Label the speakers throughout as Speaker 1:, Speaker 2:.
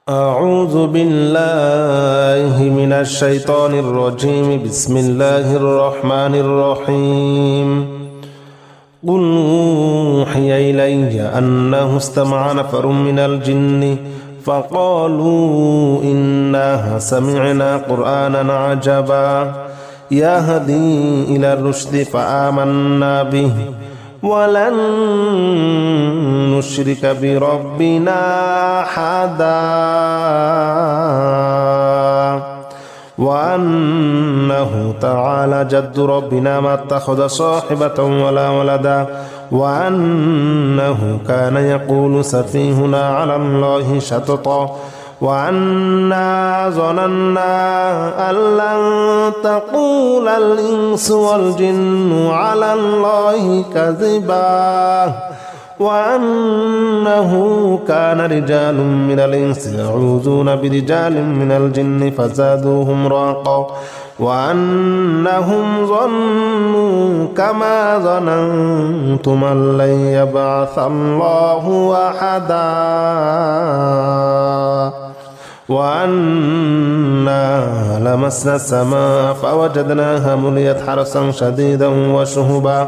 Speaker 1: أعوذ بالله من الشيطان الرجيم. بسم الله الرحمن الرحيم. قل أوحي إلي أنه استمع نفر من الجن فقالوا إنا سمعنا قرآنا عجبا يهدي إلى الرشد فآمنا به ولن نشرك بربنا أحدا وأنه تعالى جد ربنا ما اتخذ صاحبة ولا ولدا وأنه كان يقول سفيهنا على الله شططا وأنا ظننا أن لن تقول الإنس والجن على الله كذبا وأنه كان رجال من الإنس يعوذون برجال من الجن فزادوهم رهقا وأنهم ظنوا كما ظننتم أن لن يبعث الله أحدا وأنا لمسنا السماء فوجدناها مليت حرسا شديدا وشهبا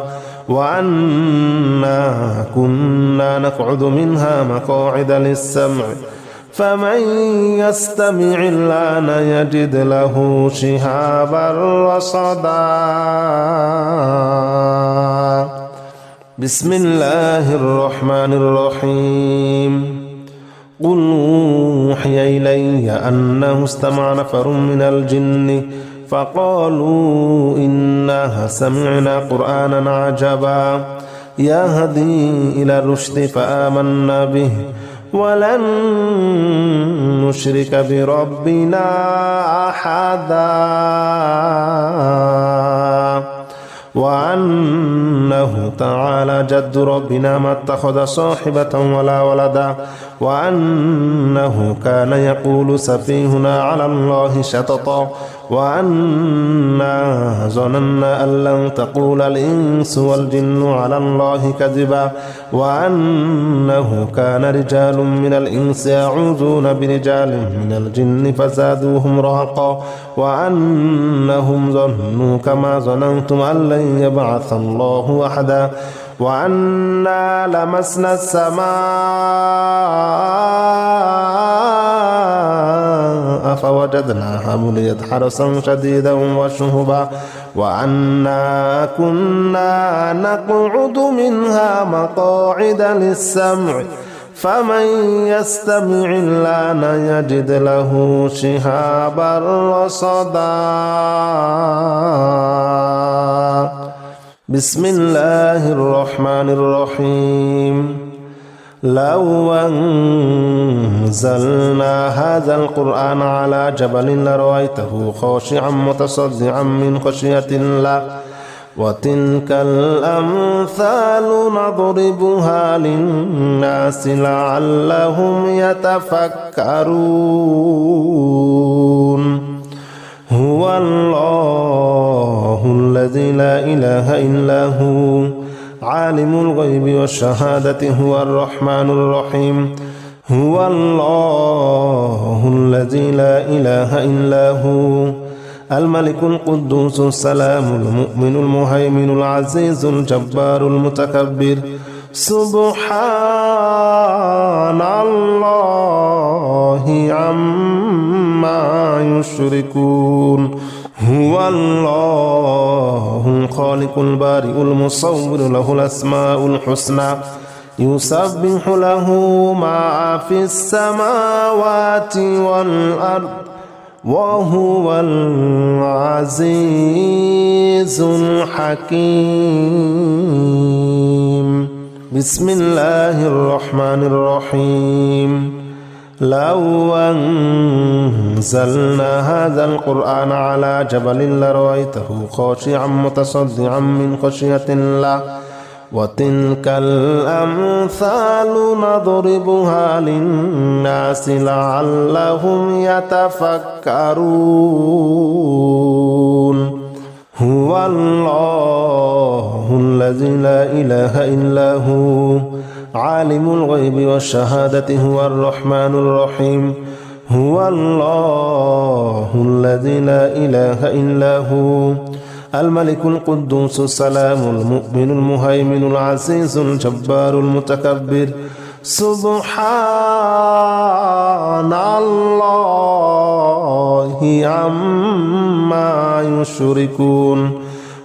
Speaker 1: وأنا كنا نقعد منها مقاعد للسمع فمن يستمع الآن يجد له شهابا رصدا. بسم الله الرحمن الرحيم. قل أوحي إلي أنه استمع نفر من الجن فقالوا إنا سمعنا قرآنا عجبا يهدي إلى الرشد فآمنا به ولن نشرك بربنا أحدا وأنه تعالى جد ربنا ما اتخذ صاحبة ولا ولدا وأنه كان يقول سفيهنا على الله شططا وأنا ظننا أن لن تقول الإنس والجن على الله كذبا وأنه كان رجال من الإنس يعوذون برجال من الجن فزادوهم رهقا وأنهم ظنوا كما ظننتم أن لن يبعث الله أحدا وأنا لمسنا السماء فوجدناها مليت حرسا شديدا وشهبا وأنا كنا نقعد منها مقاعد للسمع فمن يستمع الآن يجد له شهابا رصدا. بسم الله الرحمن الرحيم. لو أنزلنا هذا القرآن على جبل لرأيته خاشعا متصدعا من خشية الله وتلك الأمثال نضربها للناس لعلهم يتفكرون. هو الله الذي لا إله إلا هو عالم الغيب والشهادة هو الرحمن الرحيم. هو الله الذي لا إله إلا هو الملك القدوس السلام المؤمن المهيمن العزيز الجبار المتكبر. سبحان الله عما يشركون. هو الله الخالق البارئ المصور له الأسماء الحسنى يسبح له ما في السماوات والأرض وهو العزيز الحكيم. بسم الله الرحمن الرحيم. لو أنزلنا هذا القرآن على جبل لرأيته خاشعا متصدعا من خشية الله وتلك الأمثال نضربها للناس لعلهم يتفكرون. هو الله الذي لا إله إلا هو عالم الغيب والشهادة هو الرحمن الرحيم. هو الله الذي لا إله إلا هو الملك القدوس السلام المؤمن المهيمن العزيز الجبار المتكبر سبحان الله عما يشركون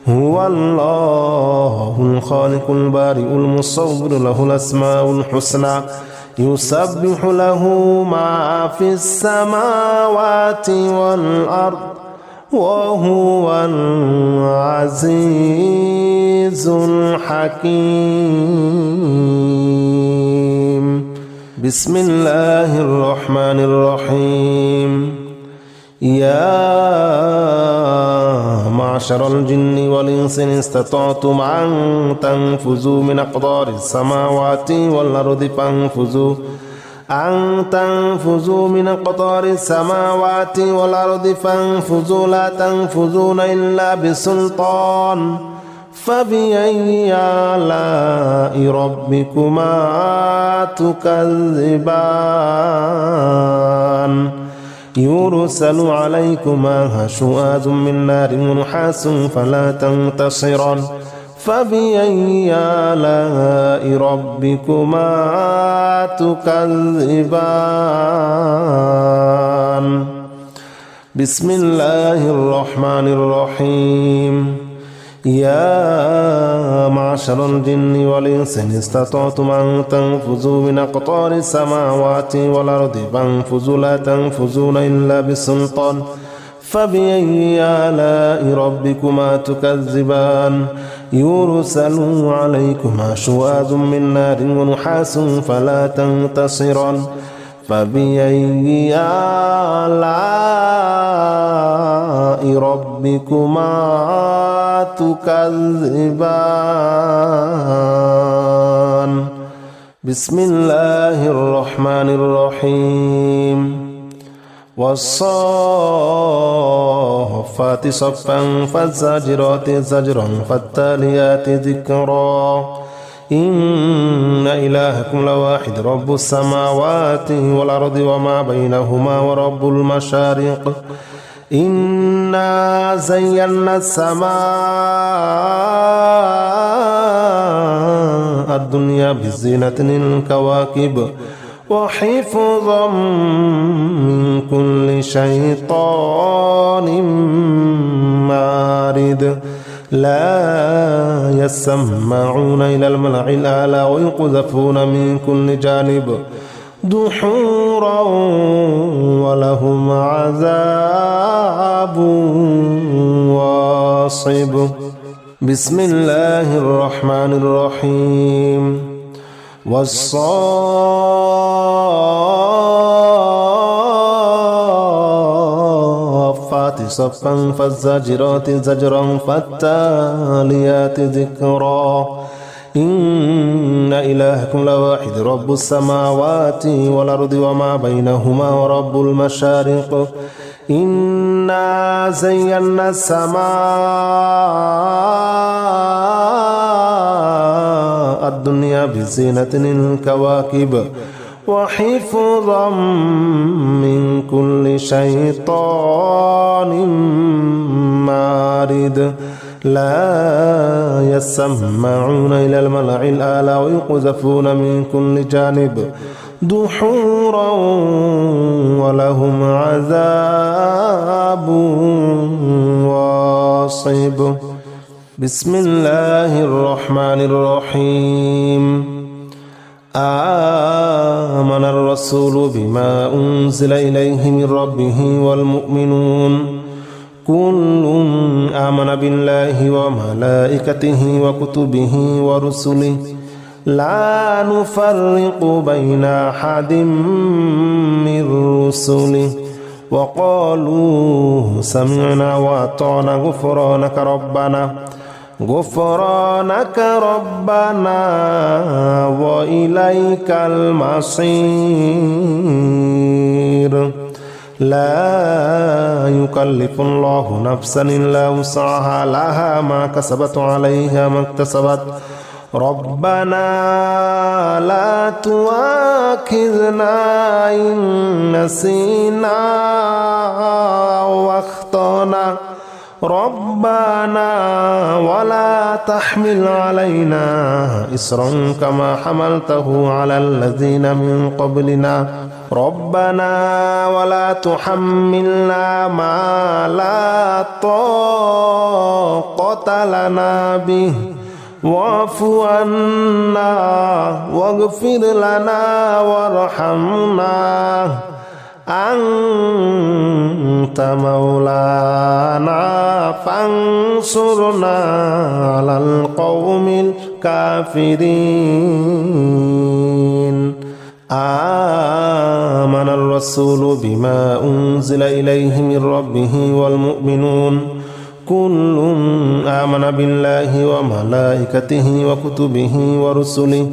Speaker 1: هو الله الخالق البارئ المصور له الأسماء الحسنى يسبح له ما في السماوات والأرض وهو العزيز الحكيم بسم الله الرحمن الرحيم يا معشر الجن والإنس إن استطعتم أن تنفذوا من أقطار السماوات والأرض فانفذوا من أقطار السماوات والأرض فانفذوا لا تنفذون إلا بسلطان فبأي آلاء ربكما تكذبان يرسل عليكما شواظ من نار ونحاس فلا تنتصران فبأي آلاء ربكما تكذبان بسم الله الرحمن الرحيم يا معشر الجن والإنس إن استطعتم أن تنفذوا من أقطار السماوات والأرض فانفذوا لا تنفذون إلا بسلطان فبأي آلاء ربكما تكذبان يرسل عليكما شواظ من نار ونحاس فلا تنتصران فبأي آلاء ربكما تكذبان بسم الله الرحمن الرحيم والصافات صفا فالزاجرات زجرا فالتاليات ذكرا إن إلهكم لواحد رب السماوات والأرض وما بينهما ورب المشارق إنا زينا السماء الدنيا بزينة الكواكب وحفظا من كل شيطان مارد لا يسمعون إلى الملأ الأعلى ويقذفون من كل جانب دحورا ولهم عذاب واصب بسم الله الرحمن الرحيم والصافات صفا فالزاجرات زجرا فالتاليات ذكرا إن إلهكم لواحد رب السماوات والأرض وما بينهما ورب المشارق إنا زينا السماء الدنيا بزينة الكواكب وحفظا من كل شيطان مارد لا يسمعون إلى الملأ الأعلى ويقذفون من كل جانب دحورا ولهم عذاب واصب بسم الله الرحمن الرحيم آمن الرسول بما أنزل إليه من ربه والمؤمنون كل آمن بالله وملائكته وكتبه ورسله لا نفرق بين أحد من رسله وقالوا سمعنا وأطعنا غفرانك ربنا وإليك المصير لا يكلف الله نفسا إلا وسعها لها ما كسبت عليها ما اكتسبت ربنا لا تؤاخذنا إن نسينا واخطأنا ربنا ولا تحمل علينا إصرا كما حملته على الذين من قبلنا ربنا ولا تحملنا ما لا طاقة لنا به واعف عنا واغفر لنا وارحمنا أنت مولانا فانصرنا على القوم الكافرين آمن الرسول بما أنزل إليه من ربه والمؤمنون كل آمن بالله وملائكته وكتبه ورسله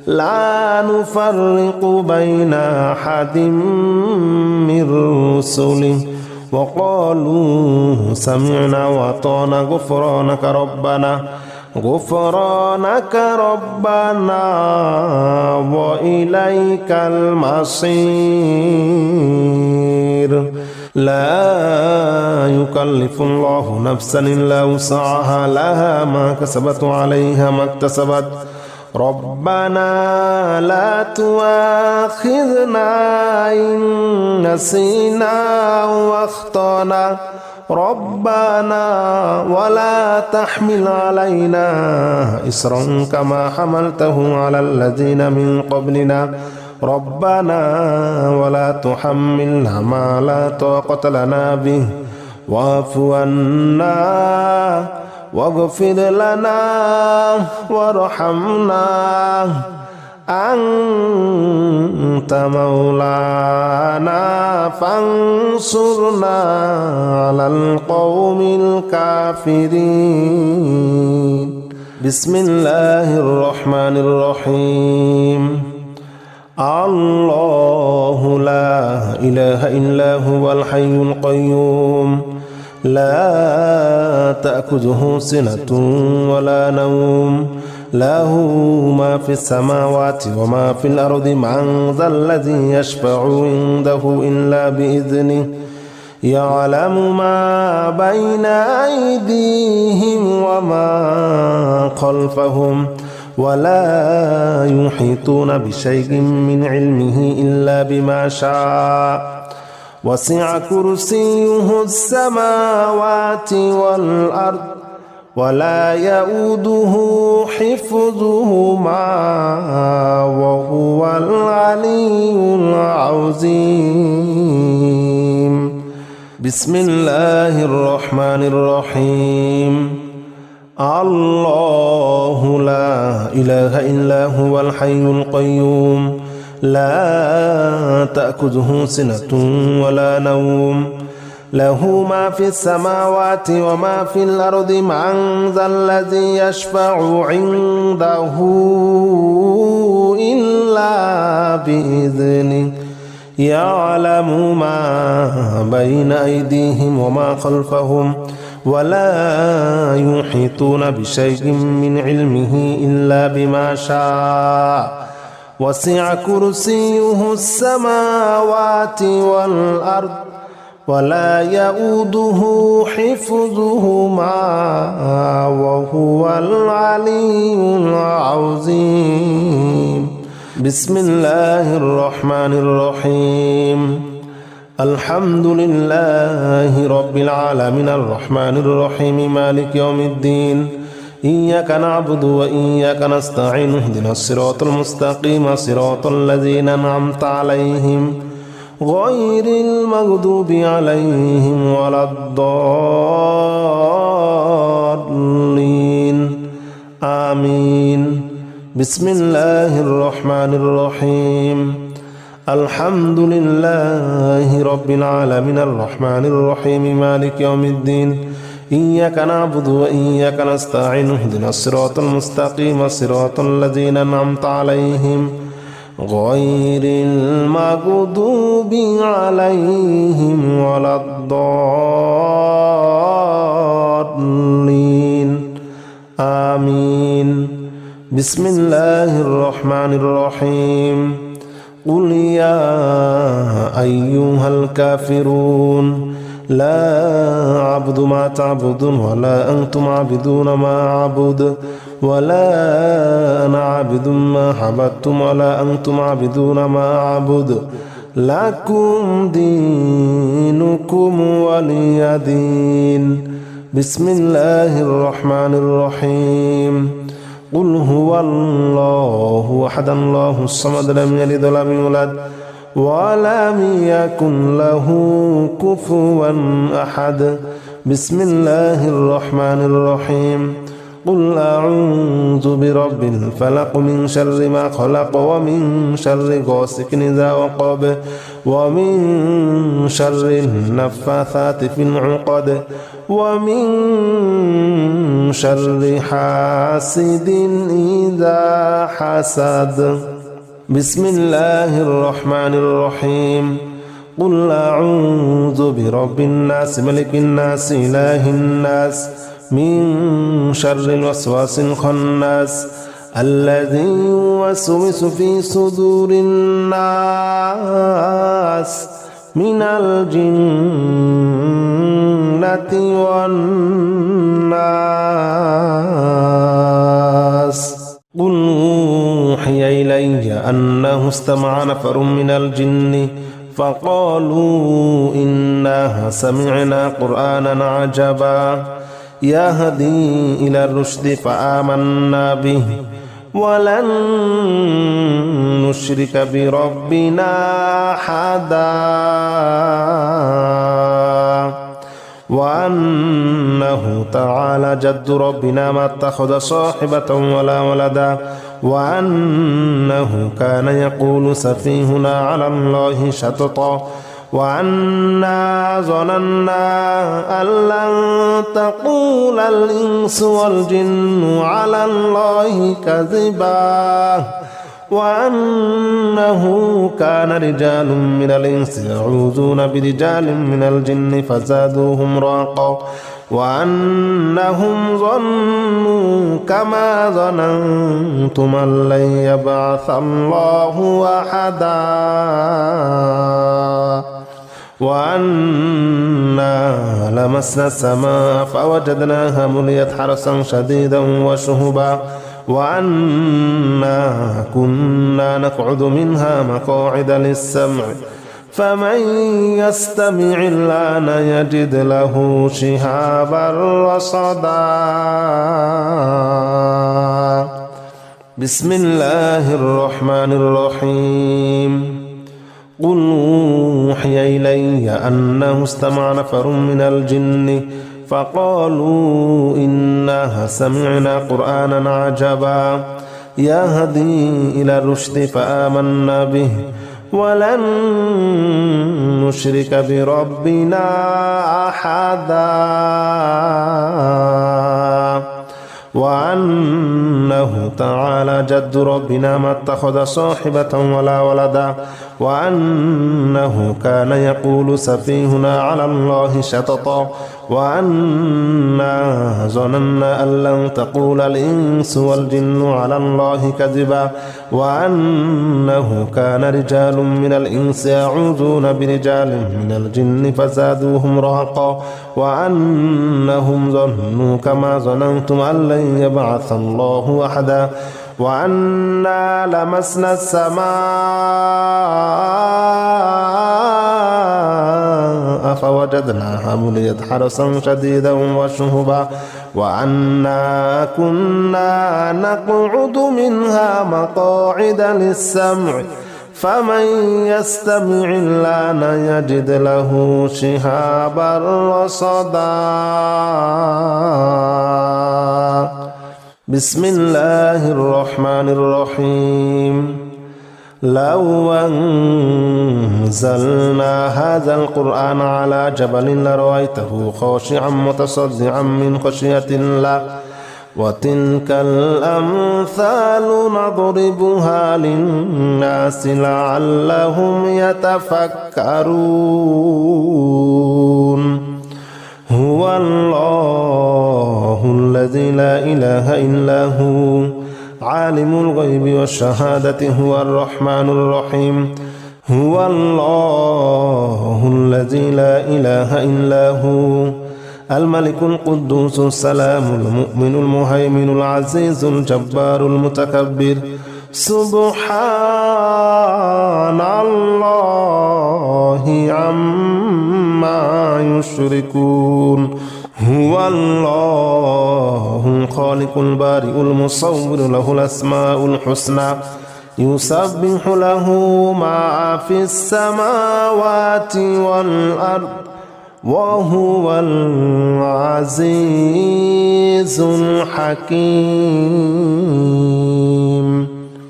Speaker 1: لا نفرق بين أحد من رسله وقالوا سمعنا وأطعنا غفرانك ربنا وإليك المصير لا يكلف الله نفسا إلا وسعها لها ما كسبت وعليها ما اكتسبت ربنا لا تؤاخذنا إن نسينا واخطأنا ربنا ولا تحمل علينا إصرا كما حملته على الذين من قبلنا ربنا ولا تحملنا ما لا طاقة لنا به واعف عنا واغفر لنا وارحمنا أنت مولانا فانصرنا على القوم الكافرين بسم الله الرحمن الرحيم الله لا إله إلا هو الحي القيوم لا تأخذه سنة ولا نوم له ما في السماوات وما في الأرض من ذا الذي يشفع عنده إلا بإذنه يعلم ما بين أيديهم وما خلفهم ولا يحيطون بشيء من علمه إلا بما شاء وسع كرسيه السماوات والأرض ولا يؤوده حفظهما وهو العلي العظيم بسم الله الرحمن الرحيم الله لا إله إلا هو الحي القيوم لا تأخذه سنة ولا نوم له ما في السماوات وما في الأرض من ذا الذي يشفع عنده إلا بإذنه يعلم ما بين أيديهم وما خلفهم ولا يحيطون بشيء من علمه إلا بما شاء وسع كرسيه السماوات والأرض ولا يؤوده حفظهما وهو العلي العظيم بسم الله الرحمن الرحيم الحمد لله رب العالمين الرحمن الرحيم مالك يوم الدين إياك نعبد وإياك نستعين اهدنا الصراط المستقيم صراط الذين أنعمت عليهم غير المغضوب عليهم ولا الضالين آمين بسم الله الرحمن الرحيم الحمد لله رب العالمين الرحمن الرحيم مالك يوم الدين إياك نعبد وإياك نستعين اهدنا الصراط المستقيم صراط الذين أنعمت عليهم غير المغضوب عليهم ولا الضالين آمين بسم الله الرحمن الرحيم قل يا أيها الكافرون لا أعبد ما تعبدون ولا أنتم عابدون ما أعبد ولا أنا عابد ما عبدتم ولا أنتم عابدون ما أعبد لكم دينكم ولي دين. بسم الله الرحمن الرحيم قل هو الله أحد الله الصمد لم يلد ولم يولد ولم يكن له كفوا أحد. بسم الله الرحمن الرحيم قل أعوذ برب الفلق من شر ما خلق ومن شر غاسق إذا وقب ومن شر النفاثات في العقد ومن شر حاسد إذا حسد. بسم الله الرحمن الرحيم قل أعوذ برب الناس ملك الناس إله الناس من شر الوسواس الخناس الذي يوسوس في صدور الناس من الجنة والناس. قل أوحي إلي أنه استمع نفر من الجن فقالوا إنا سمعنا قرآنا عجبا يهدي إلى الرشد فآمنا به ولن نشرك بربنا أحدا وأنه تعالى جد ربنا ما اتخذ صاحبة ولا ولدا وأنه كان يقول سفيهنا على الله شططا وأنا ظننا أن لن تقول الإنس والجن على الله كذبا وأنه كان رجال من الإنس يعوذون برجال من الجن فزادوهم رهقا وأنهم ظنوا كما ظننتم أن لن يبعث الله أحدا وأنا لمسنا السماء فوجدناها مليت حرسا شديدا وشهبا وأنا كنا نقعد منها مقاعد للسمع فمن يستمع الآن يجد له شهابا رصدا. بسم الله الرحمن الرحيم قل أوحي إلي أنه استمع نفر من الجن فقالوا إنا سمعنا قرآنا عجبا يهدي إلى الرشد فآمنا به ولن نشرك بربنا أحدا وأنه تعالى جد ربنا ما اتخذ صاحبة ولا ولدا وأنه كان يقول سفيهنا على الله شططا وأنا ظننا أن لن تقول الإنس والجن على الله كذبا وأنه كان رجال من الإنس يعوذون برجال من الجن فزادوهم رهقا وأنهم ظنوا كما ظننتم أن لن يبعث الله أحدا وأنا لمسنا السماء فوجدناها مليت حرسا شديدا وشهبا وأنا كنا نقعد منها مقاعد للسمع فمن يستمع الآن يجد له شهابا رصدا. بسم الله الرحمن الرحيم لو أنزلنا هذا القرآن على جبل لرأيته خاشعا متصدعا من خشية الله وتلك الأمثال نضربها للناس لعلهم يتفكرون. هو الله الذي لا إله إلا هو عالم الغيب والشهادة هو الرحمن الرحيم هو الله الذي لا إله إلا هو الملك القدوس السلام المؤمن المهيمن العزيز الجبار المتكبر سبحان الله عما يشركون هو الله الخالق البارئ المصور له الأسماء الحسنى يسبح له ما في السماوات والأرض وهو العزيز الحكيم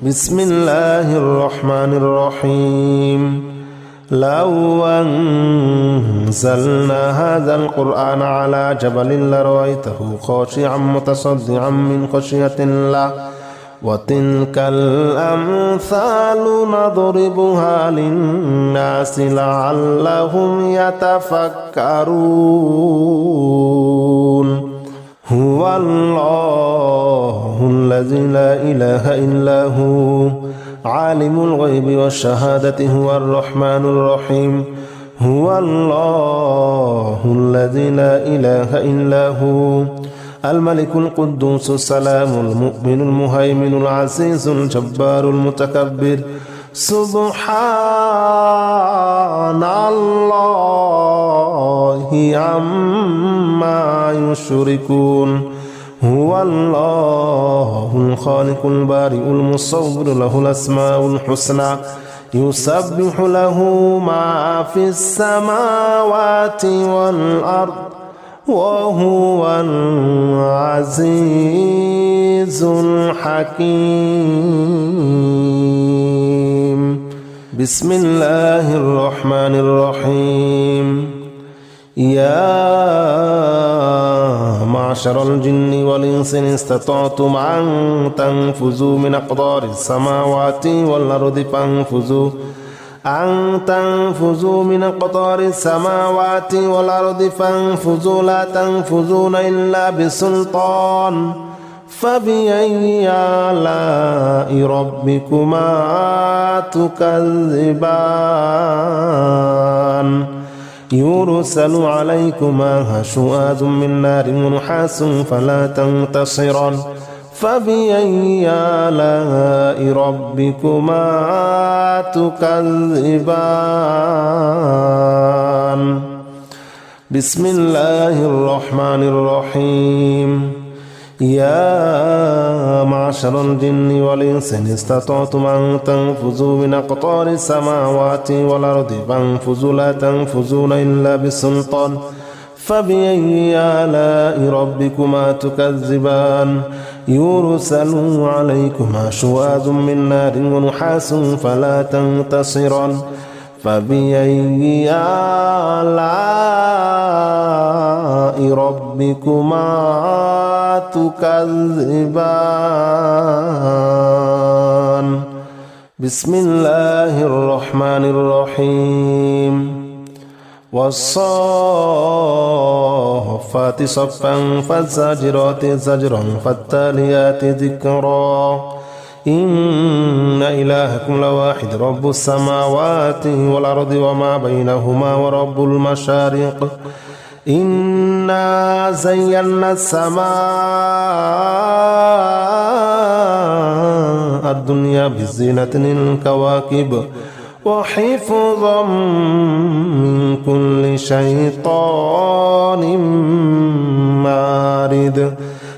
Speaker 1: بسم الله الرحمن الرحيم لو أنزلنا هذا القرآن على جبل لرأيته خاشعا متصدعا من خشية الله وتلك الأمثال نضربها للناس لعلهم يتفكرون هو الله الذي لا إله إلا هو عالم الغيب والشهادة هو الرحمن الرحيم هو الله الذي لا إله إلا هو الملك القدوس السلام المؤمن المهيمن العزيز الجبار المتكبر سبحان الله عما يشركون هو الله الخالق البارئ المصور له الأسماء الحسنى يسبح له ما في السماوات والأرض وهو العزيز الحكيم بسم الله الرحمن الرحيم يا معشر الجن والإنس إن استطعتم أن تنفذوا من أقطار السماوات والأرض فانفذوا من أقطار السماوات والأرض فانفذوا لا تنفذون إلا بسلطان فبأي آلاء ربكما تكذبان يرسل عليكما شواظ من نار ونحاس فلا تنتصران فبأي آلاء ربكما تكذبان بسم الله الرحمن الرحيم يا معشر الجن والإنس إن استطعتم أن تنفذوا من أقطار السماوات والأرض فانفذوا لا تنفذون إلا بسلطان فبأي آلاء ربكما تكذبان يرسل عليكما شواظ من نار ونحاس فلا تنتصران فبأي آلاء ربكما تكذبان بسم الله الرحمن الرحيم والصافات صفا فالزاجرات زجرا فالتاليات ذكرا إن إلهكم لواحد رب السماوات والأرض وما بينهما ورب المشارق إنا زينا السماء الدنيا بزينة الكواكب وحفظا من كل شيطان مارد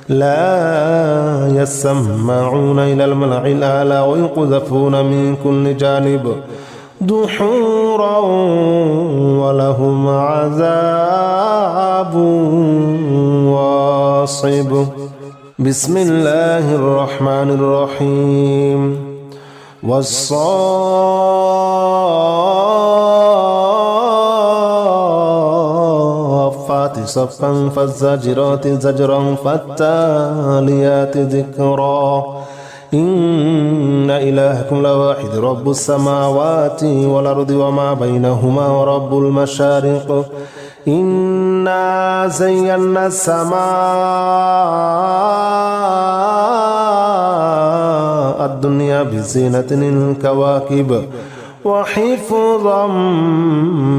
Speaker 1: لا يسمعون إلى الملأ الأعلى ويقذفون من كل جانب دحورا ولهم عذاب واصب بسم الله الرحمن الرحيم والصافات صفا فالزاجرات زجرا فالتاليات ذكرا إن إلهكم لواحد رب السماوات والأرض وما بينهما ورب المشارق إنا زينا السماء الدنيا بزينة الكواكب وحفظا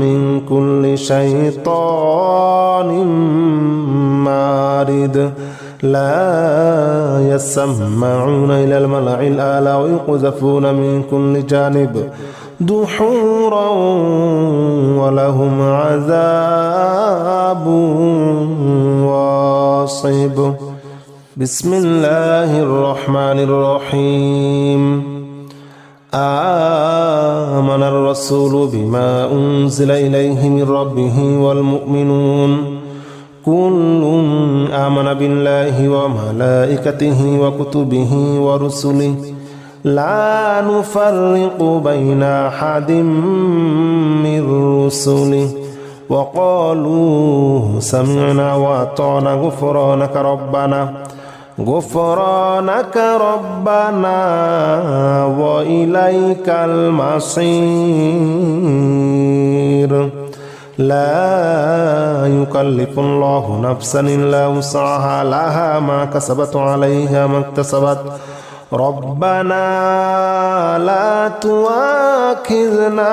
Speaker 1: من كل شيطان مارد لا يسمعون إلى الملأ الأعلى ويقذفون من كل جانب دحورا ولهم عذاب واصب. بسم الله الرحمن الرحيم. آمن الرسول بما أنزل إليه من ربه والمؤمنون كل آمن بالله وملائكته وكتبه ورسله لا نفرق بين أحد من رسله وقالوا سمعنا وأطعنا غفرانك ربنا وإليك المصير. لا يكلف الله نفسا إلا وسعها لها ما كسبت عليها ما اكتسبت ربنا لا تؤاخذنا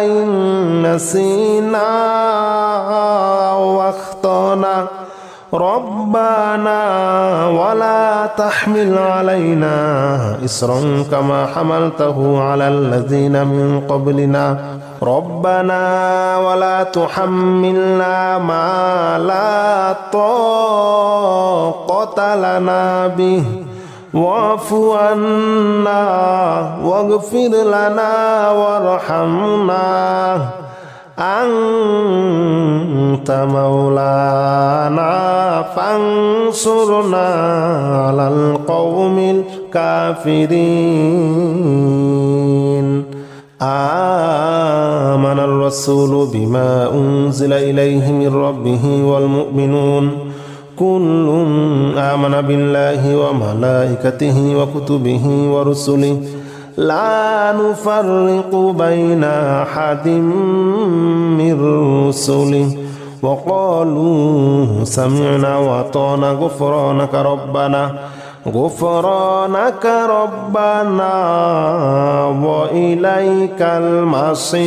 Speaker 1: إن نسينا واخطأنا ربنا ولا تحمل علينا إصرا كما حملته على الذين من قبلنا ربنا ولا تحملنا ما لا طاقة لنا به واعف عنا واغفر لنا وارحمنا أنت مولانا فانصرنا على القوم الكافرين. آمن الرسول بما أنزل إليه من ربه والمؤمنون كل آمن بالله وملائكته وكتبه ورسله لا نفرق بين أحد من رسله وقالوا سمعنا وأطعنا غفرانك ربنا وإليك المصير.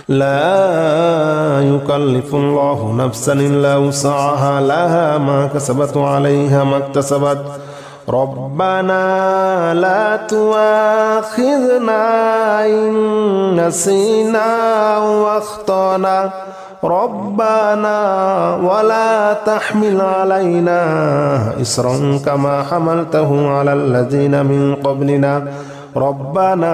Speaker 1: لا يكلف الله نفسا إلا وسعها لها ما كسبت عليها ما اكتسبت ربنا لا تؤاخذنا إن نسينا واخطأنا ربنا ولا تحمل علينا إصرا كما حملته على الذين من قبلنا ربنا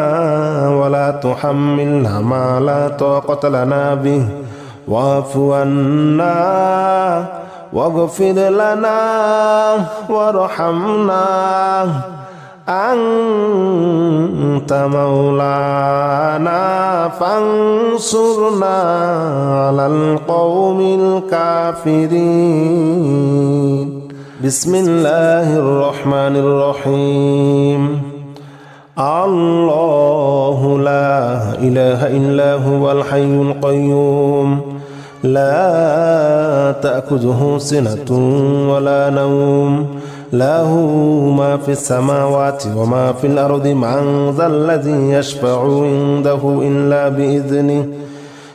Speaker 1: ولا تحملنا ما لا طاقة لنا به واعف عنا واغفر لنا وارحمنا أنت مولانا فانصرنا على القوم الكافرين. بسم الله الرحمن الرحيم. الله لا إله إلا هو الحي القيوم لا تأخذه سنة ولا نوم له ما في السماوات وما في الأرض من ذا الذي يشفع عنده إلا بإذنه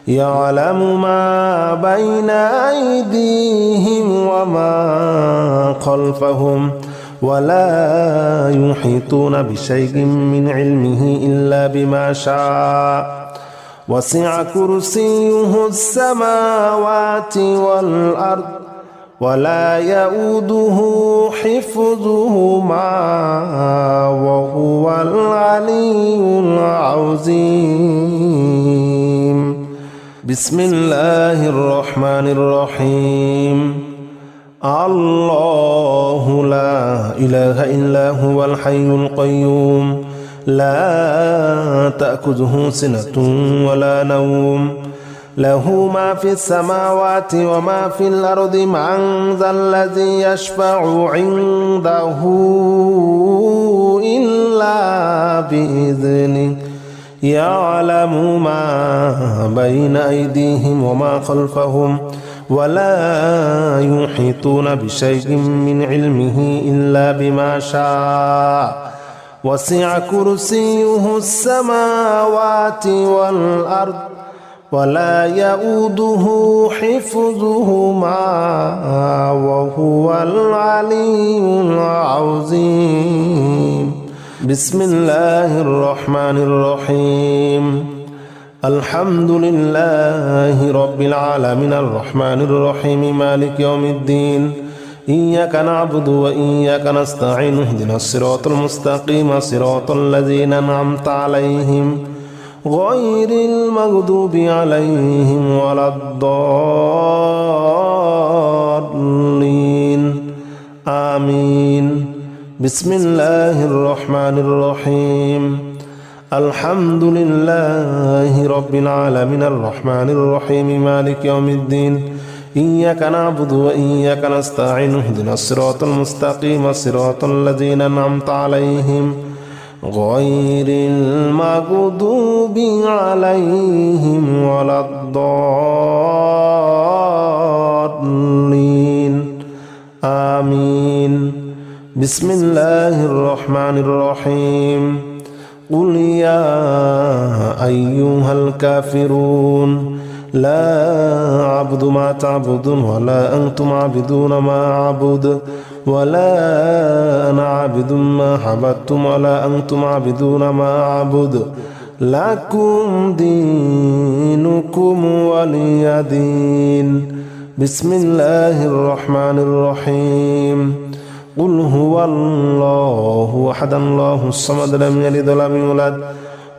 Speaker 1: يعلم ما بين أيديهم وما خلفهم ولا يحيطون بشيء من علمه إلا بما شاء وسع كرسيه السماوات والأرض ولا يؤوده حفظهما وهو العلي العظيم. بسم الله الرحمن الرحيم. الله لا إله إلا هو الحي القيوم لا تأخذه سنة ولا نوم له ما في السماوات وما في الأرض من ذا الذي يشفع عنده إلا بإذنه يعلم ما بين أيديهم وما خلفهم ولا يحيطون بشيء من علمه إلا بما شاء وسع كرسيه السماوات والأرض ولا يؤوده حفظهما وهو العلي العظيم. بسم الله الرحمن الرحيم. الحمد لله رب العالمين الرحمن الرحيم مالك يوم الدين إياك نعبد وإياك نستعين اهدنا الصراط المستقيم صراط الذين أنعمت عليهم غير المغضوب عليهم ولا الضالين آمين. بسم الله الرحمن الرحيم. الحمد لله رب العالمين الرحمن الرحيم مالك يوم الدين إياك نعبد وإياك نستعين اهدنا الصراط المستقيم صراط الذين أنعمت عليهم غير المغضوب عليهم ولا الضالين آمين. بسم الله الرحمن الرحيم. قل يا أيها الكافرون لا أعبد ما تعبدون ولا أنتم عابدون ما أعبد ولا أنا عابد ما عبدتم ولا أنتم عابدون ما أعبد لكم دينكم ولي دين. بسم الله الرحمن الرحيم. قل هو الله أحد الله الصمد لم يلد ولم يولد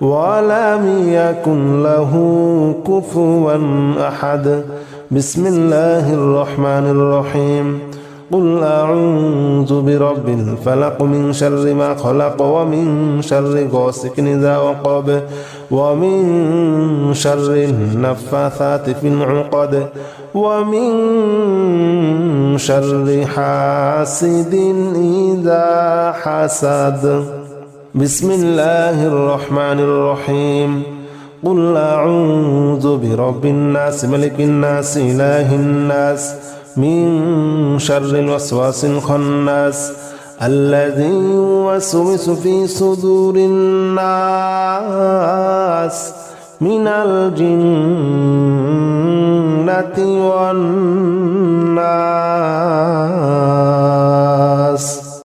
Speaker 1: ولم يكن له كفوا أحد. بسم الله الرحمن الرحيم. قل أعوذ برب الفلق من شر ما خلق ومن شر غاسق إذا وقب ومن شر النفاثات في العقد ومن شر حاسد إذا حسد. بسم الله الرحمن الرحيم. قل أعوذ برب الناس ملك الناس إله الناس من شر الوسواس الخناس الذي يوسوس في صدور الناس من الجنة والناس.